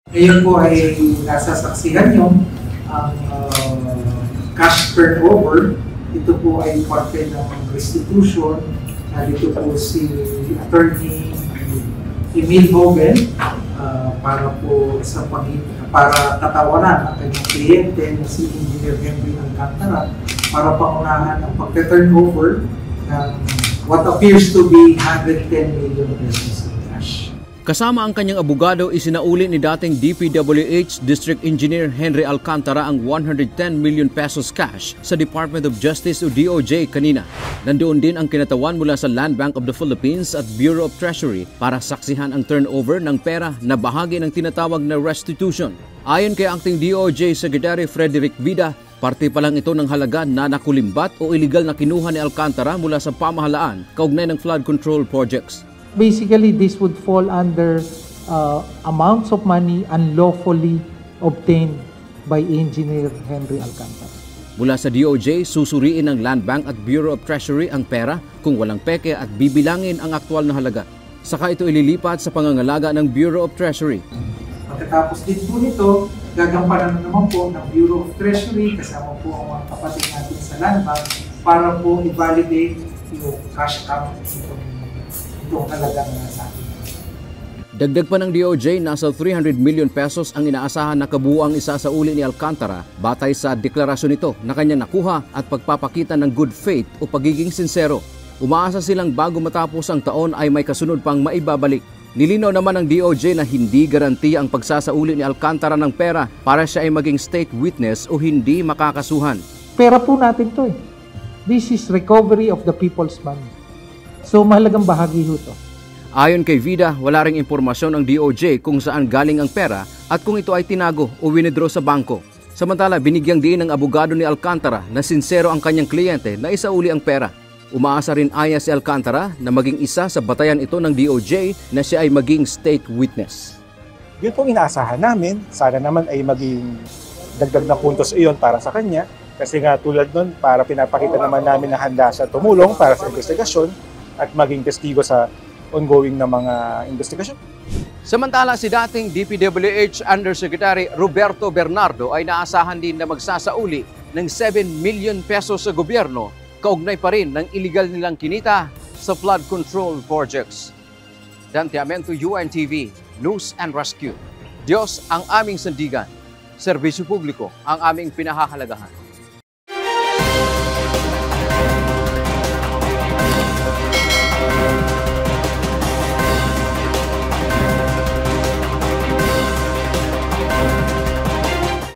Ngayon po ay nasasaksihan nyo ang cash turnover. Ito po ay parte ng restitution. Dito po si Attorney Emil Hogan para po para tatawaran ang kanyang kliyente na si Engineer Henry Alcantara para pangunahan ang pagka-turnover ng what appears to be 110 million pesos in cash. Kasama ang kanyang abogado, isinauli ni dating DPWH District Engineer Henry Alcantara ang 110 million pesos cash sa Department of Justice o DOJ kanina. Nandoon din ang kinatawan mula sa Land Bank of the Philippines at Bureau of Treasury para saksihan ang turnover ng pera na bahagi ng tinatawag na restitution. Ayon kay Acting DOJ Secretary Frederick Vida, parte pa lang ito ng halaga na nakulimbat o iligal na kinuha ni Alcantara mula sa pamahalaan kaugnay ng flood control projects. Basically, this would fall under amounts of money unlawfully obtained by Engineer Henry Alcantara. Mula sa DOJ, susuriin ng Land Bank at Bureau of Treasury ang pera kung walang peke at bibilangin ang aktwal na halaga. Saka ito ililipat sa pangangalaga ng Bureau of Treasury. Pagkatapos din po nito, gagampanan naman po ng Bureau of Treasury kasama po ang mga kapatid natin sa Land Bank para po i-validate yung cash count itong halagang nasa atin. Dagdag pa ng DOJ, nasa 300 million pesos ang inaasahan na kabuuang isasauli ni Alcantara batay sa deklarasyon nito na kanya nakuha at pagpapakita ng good faith o pagiging sincero. Umaasa silang bago matapos ang taon ay may kasunod pang maibabalik. Nilinaw naman ng DOJ na hindi garantiya ang pagsasauli ni Alcantara ng pera para siya ay maging state witness o hindi makakasuhan. Pera po natin to eh. This is recovery of the people's money. So mahalagang bahagi ho to. Ayon kay Vida, wala ring impormasyon ang DOJ kung saan galing ang pera at kung ito ay tinago o winidraw sa bangko. Samantala, binigyang din ng abogado ni Alcantara na sincero ang kanyang kliyente na isauli ang pera. Umaasa rin aya si Alcantara na maging isa sa batayan ito ng DOJ na siya ay maging state witness. Yun pong inaasahan namin. Sana naman ay maging dagdag na puntos iyon para sa kanya. Kasi nga tulad nun, para pinapakita naman namin na handa siya tumulong para sa investigasyon at maging testigo sa ongoing na mga investigasyon. Samantala, si dating DPWH Undersecretary Roberto Bernardo ay naasahan din na magsasauli ng 7 million pesos sa gobyerno, kaugnay pa rin ng iligal nilang kinita sa flood control projects. Dante Amento, UNTV, News and Rescue. Diyos ang aming sandigan, serbisyo publiko ang aming pinahahalagahan.